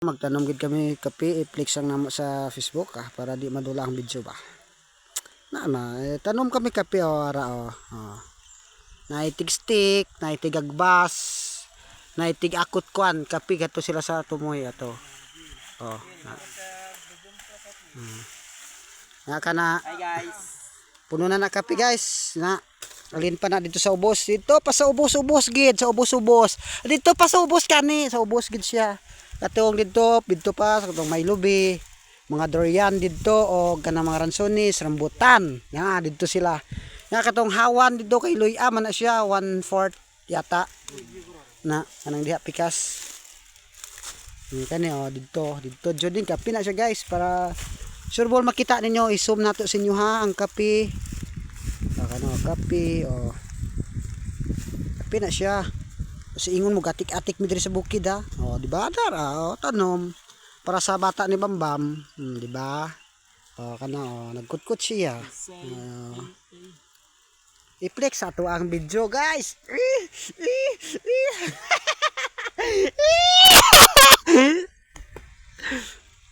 Magtanom gid kami kape, i-flex lang namo sa Facebook para di madula ang video ba. Tanom kami kape ara naitig stick, naitig agbas, naitig akot kwan, kape gato sila sa tumoy ato. Oh. Na kana. Hi guys. Puno na kape guys. Alin pa na dito sa ubos. Dito pa sa ubos-ubos gid, sa ubos-ubos. Dito pa sa ubos kani, sa ubos gid siya. Katong dito pa sa katong may lubi, mga durian dito o kanang mga ransonis, rambutan. Nga dito sila. Nga katong hawan dito kay Luya man na siya 1/4 yata. Na kanang diha pikas. Ni kani dito jud din kape na siya guys para sure ball makita ninyo i-zoom nato sa inyo ha ang kape. Kape kape na siya. Kasi ingon mo gatik-atik mi diri sa bukid ha. Di ba dar tanom para sa bata ni Bambam, di ba? Nagkutkot siya. I-flex ato ang video guys.